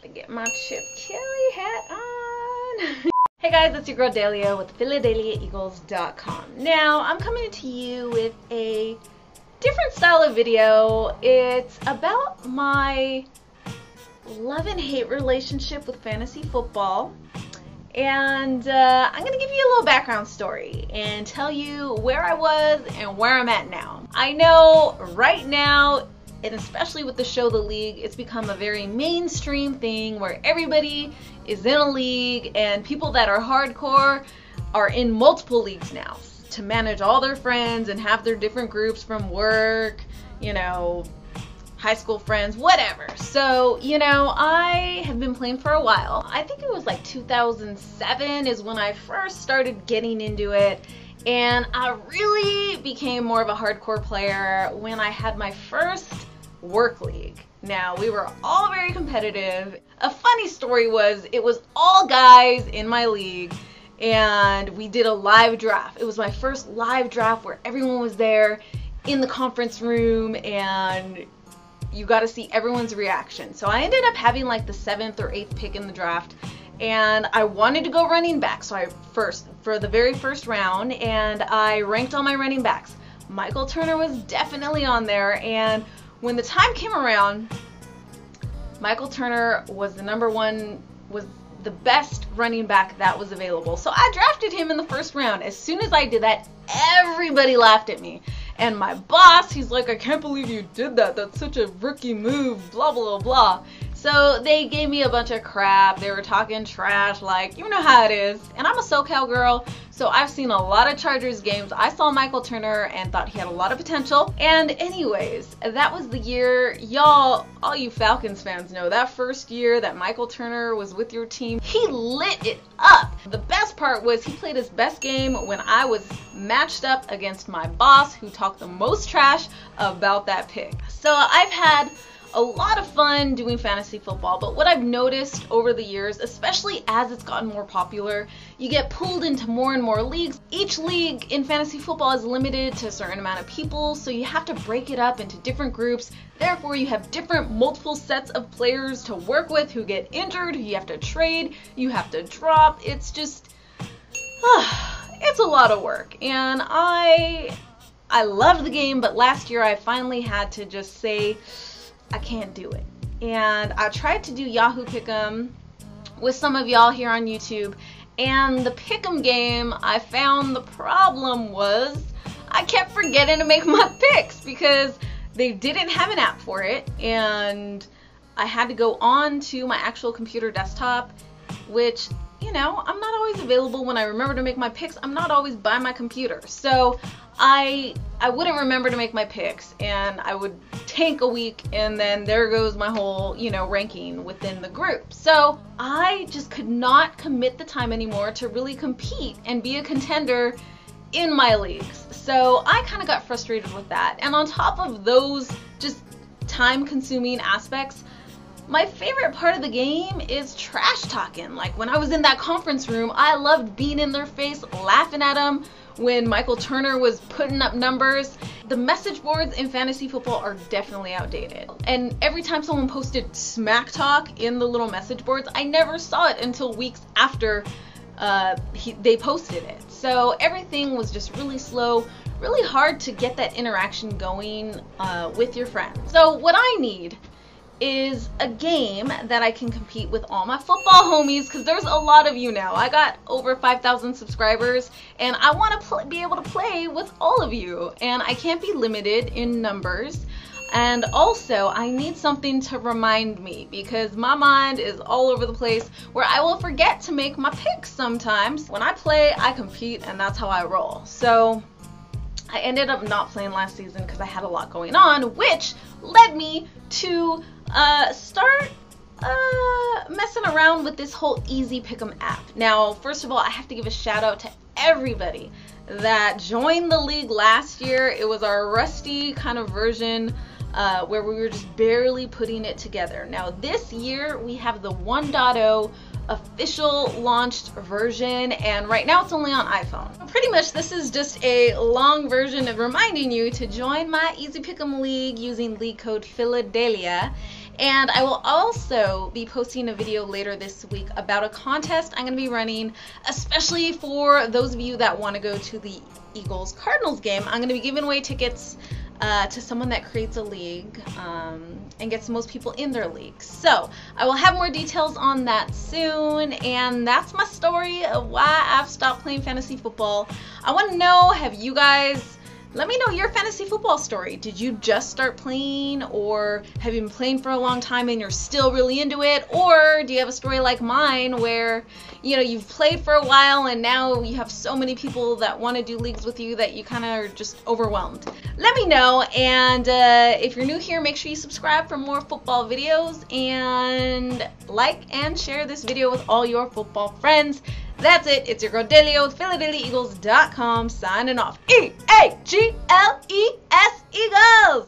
Gotta get my Chip Kelly hat on. Hey guys, it's your girl Dahlia with PhilaDehliaEagles.com. Now, I'm coming to you with a different style of video. It's about my love and hate relationship with fantasy football. And I'm going to give you a little background story and tell you where I was and where I'm at now. I know right now, and especially with the show The League, it's become a very mainstream thing where everybody is in a league, and people that are hardcore are in multiple leagues now to manage all their friends and have their different groups from work, you know, high school friends, whatever. So, you know, I have been playing for a while. I think it was like 2007 is when I first started getting into it. And I really became more of a hardcore player when I had my first work league. Now, we were all very competitive. A funny story was, it was all guys in my league, and we did a live draft. It was my first live draft where everyone was there in the conference room, and you got to see everyone's reaction. So I ended up having like the 7th or 8th pick in the draft, and I wanted to go running back. So for the very first round, and I ranked all my running backs. Michael Turner was definitely on there, and when the time came around, Michael Turner was was the best running back that was available. So I drafted him in the first round. As soon as I did that, everybody laughed at me. And my boss, he's like, I can't believe you did that. That's such a rookie move, blah, blah, blah. So they gave me a bunch of crap. They were talking trash, like, you know how it is. And I'm a SoCal girl, so I've seen a lot of Chargers games. I saw Michael Turner and thought he had a lot of potential. And anyways, that was the year, y'all, all you Falcons fans know, that first year that Michael Turner was with your team, he lit it up. The best part was he played his best game when I was matched up against my boss, who talked the most trash about that pick. So I've had a lot of fun doing fantasy football, but what I've noticed over the years, especially as it's gotten more popular, you get pulled into more and more leagues. Each league in fantasy football is limited to a certain amount of people, so you have to break it up into different groups. Therefore, you have different multiple sets of players to work with who get injured, who you have to trade, you have to drop. It's just, it's a lot of work. And I love the game, but last year I finally had to just say, I can't do it. And I tried to do Yahoo Pick'em with some of y'all here on YouTube, and the Pick'em game, I found the problem was I kept forgetting to make my picks because they didn't have an app for it, and I had to go on to my actual computer desktop, which, you know, I'm not always available when I remember to make my picks. I'm not always by my computer. So I wouldn't remember to make my picks, and I would tank a week, and then there goes my whole, you know, ranking within the group. So I just could not commit the time anymore to really compete and be a contender in my leagues. So I kind of got frustrated with that. And on top of those just time-consuming aspects, my favorite part of the game is trash talking. Like when I was in that conference room, I loved being in their face, laughing at them when Michael Turner was putting up numbers. The message boards in fantasy football are definitely outdated. And every time someone posted smack talk in the little message boards, I never saw it until weeks after they posted it. So everything was just really slow, really hard to get that interaction going with your friends. So what I need is a game that I can compete with all my football homies, because there's a lot of you now. I got over 5,000 subscribers, and I want to be able to play with all of you, and I can't be limited in numbers. And also, I need something to remind me, because my mind is all over the place, where I will forget to make my picks sometimes. When I play, I compete, and that's how I roll. So I ended up not playing last season because I had a lot going on, which led me to start messing around with this whole Easy Pick'em app. Now, first of all, I have to give a shout out to everybody that joined the league last year. It was our rusty kind of version where we were just barely putting it together. Now, this year we have the 1.0 official launched version, and right now it's only on iPhone. Pretty much this is just a long version of reminding you to join my Easy Pick'em League using league code PhilaDehlia. And I will also be posting a video later this week about a contest I'm going to be running, especially for those of you that want to go to the Eagles-Cardinals game. I'm going to be giving away tickets to someone that creates a league and gets the most people in their league. So I will have more details on that soon, and that's my story of why I've stopped playing fantasy football. I want to know, have you guys, let me know your fantasy football story. Did you just start playing, or have you been playing for a long time and you're still really into it? Or do you have a story like mine where, you know, you've played for a while and now you have so many people that want to do leagues with you that you kind of are just overwhelmed? Let me know, and if you're new here, make sure you subscribe for more football videos, and like and share this video with all your football friends. That's it. It's your girl Delia with PhilaDehliaEagles.com signing off. E-A-G-L-E-S Eagles!